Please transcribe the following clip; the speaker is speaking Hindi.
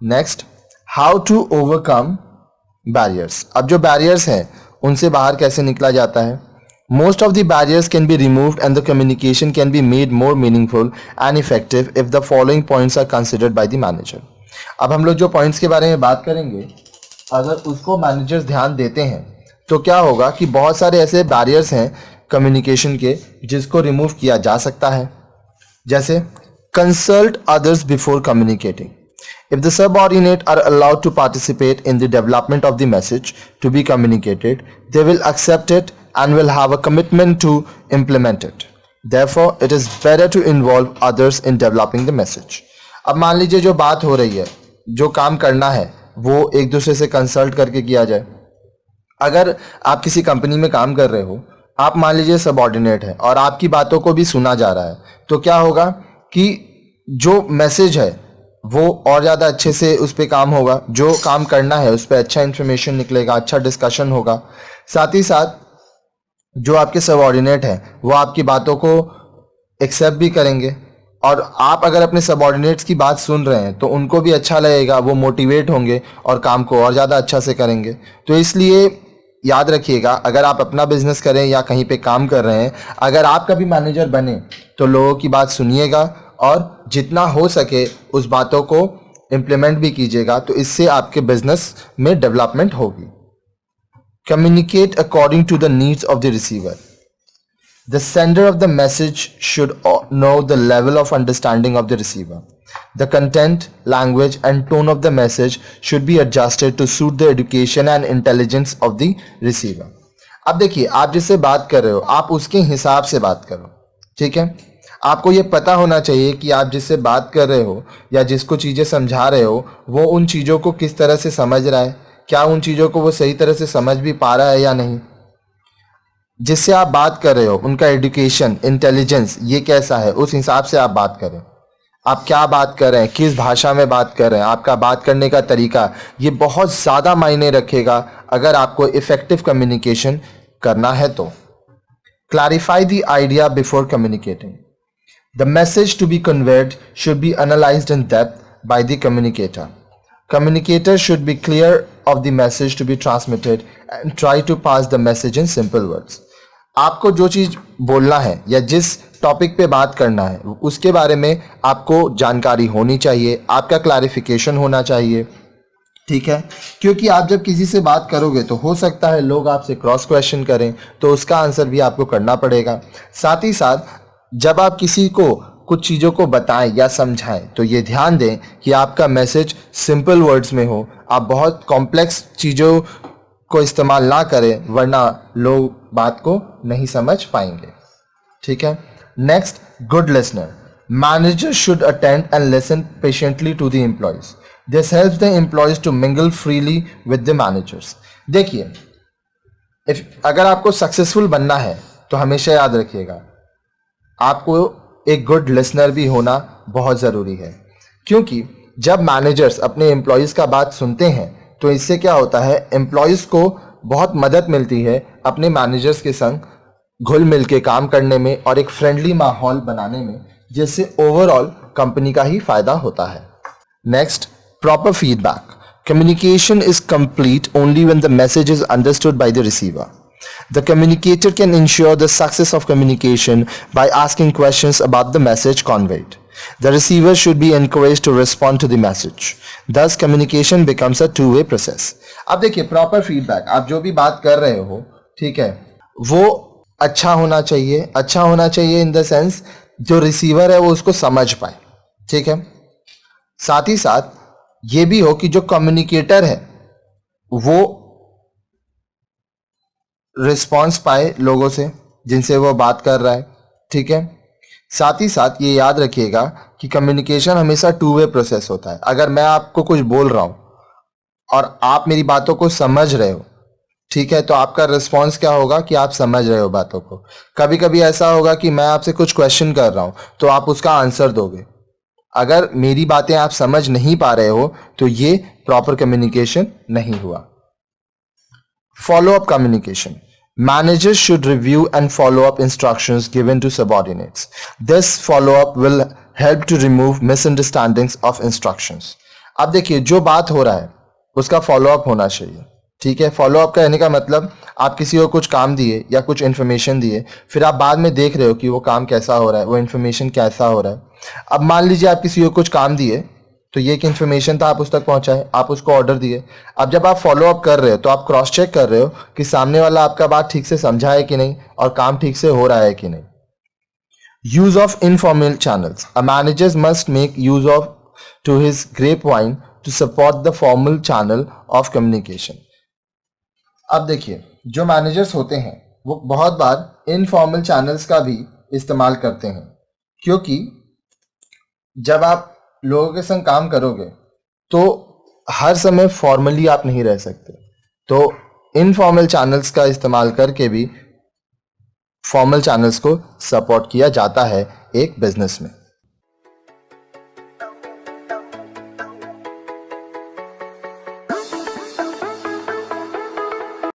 Next, how to overcome barriers. अब जो बैरियर्स हैं उनसे बाहर कैसे निकला जाता है। Most of the barriers can be removed and the communication can be made more meaningful and effective if the following points are considered by the manager. अब हम लोग जो पॉइंट्स के बारे में बात करेंगे, अगर उसको मैनेजर्स ध्यान देते हैं तो क्या होगा कि बहुत सारे ऐसे बैरियर्स हैं कम्युनिकेशन के जिसको रिमूव किया जा सकता है। जैसे consult others before communicating. If the subordinate are allowed to participate in the development of the message to be communicated, they will accept it and will have a commitment to implement it. Therefore, it is better to involve others in developing the message. अब मान लीजिए जो बात हो रही है, जो काम करना है वो एक दूसरे से कंसल्ट करके किया जाए। अगर आप किसी कंपनी में काम कर रहे हो, आप मान लीजिए सबऑर्डिनेट है और आपकी बातों को भी सुना जा रहा है, तो क्या होगा कि जो मैसेज है वो और ज़्यादा अच्छे से उस पर काम होगा, जो काम करना है उस पर अच्छा इन्फॉर्मेशन निकलेगा, अच्छा डिस्कशन होगा। साथ ही साथ जो आपके सबऑर्डिनेट हैं वो आपकी बातों को एक्सेप्ट भी करेंगे, और आप अगर अपने सबऑर्डिनेट्स की बात सुन रहे हैं तो उनको भी अच्छा लगेगा, वो मोटिवेट होंगे और काम को और ज़्यादा अच्छा से करेंगे। तो इसलिए याद रखिएगा, अगर आप अपना बिजनेस करें या कहीं पे काम कर रहे हैं, अगर आप कभी मैनेजर बने तो लोगों की बात सुनिएगा और जितना हो सके उस बातों को इम्प्लीमेंट भी कीजिएगा, तो इससे आपके बिजनेस में डेवलपमेंट होगी। Communicate according to the needs of the receiver. The sender of the message should know the level of understanding of the receiver. The content, language and tone of the message should be adjusted to suit the education and intelligence of the receiver. अब देखिए, आप जिससे बात कर रहे हो आप उसके हिसाब से बात करो, ठीक है। आपको ये पता होना चाहिए कि आप जिससे बात कर रहे हो या जिसको चीज़ें समझा रहे हो वो उन चीज़ों को किस तरह से समझ रहा है, क्या उन चीज़ों को वो सही तरह से समझ भी पा रहा है या नहीं। जिससे आप बात कर रहे हो उनका एजुकेशन, इंटेलिजेंस ये कैसा है, उस हिसाब से आप बात करें। आप क्या बात कर रहे हैं, किस भाषा में बात कर रहे हैं, आपका बात करने का तरीका, ये बहुत ज़्यादा मायने रखेगा अगर आपको इफेक्टिव कम्युनिकेशन करना है तो। Clarify the idea before communicating. The message to be conveyed should be analysed in depth by the communicator. Communicator should be clear of the message to be transmitted and try to pass the message in simple words. आपको जो चीज़ बोलना है या जिस टॉपिक पे बात करना है उसके बारे में आपको जानकारी होनी चाहिए, आपका क्लैरिफिकेशन होना चाहिए, ठीक है। क्योंकि आप जब किसी से बात करोगे तो हो सकता है लोग आपसे क्रॉस क्वेश्चन करें, तो उसका आंसर भी आपको करना पड़ेगा। साथ ही साथ जब आप किसी को कुछ चीज़ों को बताएं या समझाएं तो ये ध्यान दें कि आपका मैसेज सिंपल वर्ड्स में हो, आप बहुत कॉम्प्लेक्स चीज़ों को इस्तेमाल ना करें, वरना लोग बात को नहीं समझ पाएंगे, ठीक है। Next, good listener. Manager should attend and listen patiently to the employees. This helps the employees to mingle freely with the managers. देखिए, अगर आपको सक्सेसफुल बनना है तो हमेशा याद रखिएगा आपको एक गुड लिसनर भी होना बहुत ज़रूरी है, क्योंकि जब मैनेजर्स अपने एम्प्लॉयज़ का बात सुनते हैं तो इससे क्या होता है, एम्प्लॉयज़ को बहुत मदद मिलती है अपने मैनेजर्स के संग घुल मिल के काम करने में और एक फ्रेंडली माहौल बनाने में, जिससे ओवरऑल कंपनी का ही फायदा होता है। Next, proper feedback. Communication is complete only when the message is understood by the receiver. The communicator can ensure the success of communication by asking questions about the message conveyed. The receiver should be encouraged to respond to the message. Thus, communication becomes a two-way process. अब देखिए, प्रॉपर फीडबैक, आप जो भी बात कर रहे हो, ठीक है, वो अच्छा होना चाहिए। अच्छा होना चाहिए इन द सेंस जो रिसीवर है वो उसको समझ पाए, ठीक है। साथ ही साथ ये भी हो कि जो कम्युनिकेटर है वो रिस्पॉन्स पाए लोगों से जिनसे वो बात कर रहा है, ठीक है। साथ ही साथ ये याद रखिएगा कि कम्युनिकेशन हमेशा टू वे प्रोसेस होता है। अगर मैं आपको कुछ बोल रहा हूँ और आप मेरी बातों को समझ रहे हो, ठीक है, तो आपका रिस्पॉन्स क्या होगा कि आप समझ रहे हो बातों को। कभी कभी ऐसा होगा कि मैं आपसे कुछ क्वेश्चन कर रहा हूँ तो आप उसका आंसर दोगे। अगर मेरी बातें आप समझ नहीं पा रहे हो तो ये प्रॉपर कम्युनिकेशन नहीं हुआ। Follow up communication. Managers should review and follow up instructions given to subordinates. This follow up will help to remove misunderstandings of instructions. अब देखिए, जो बात हो रहा है उसका फॉलो अप होना चाहिए, ठीक है। फॉलो अप कहने का मतलब आप किसी को कुछ काम दिए या कुछ इन्फॉर्मेशन दिए, फिर आप बाद में देख रहे हो कि वो काम कैसा हो रहा है, वो इन्फॉर्मेशन कैसा हो रहा है। अब मान लीजिए आप किसी को कुछ काम दिए, तो ये एक इन्फॉर्मेशन था, आप उस तक पहुंचाए, आप उसको ऑर्डर दिए। अब जब आप फॉलो अप कर रहे हो तो आप क्रॉस चेक कर रहे हो कि सामने वाला आपका बात ठीक से समझा है कि नहीं और काम ठीक से हो रहा है कि नहीं। use of informal channels, a manager must make use of to his grapevine to support the formal channel of communication। अब देखिए, जो मैनेजर्स होते हैं वो बहुत बार इनफॉर्मल चैनल्स का भी इस्तेमाल करते हैं, क्योंकि जब आप लोगों के संग काम करोगे तो हर समय फॉर्मली आप नहीं रह सकते, तो इनफॉर्मल चैनल्स का इस्तेमाल करके भी फॉर्मल चैनल्स को सपोर्ट किया जाता है एक बिजनेस में।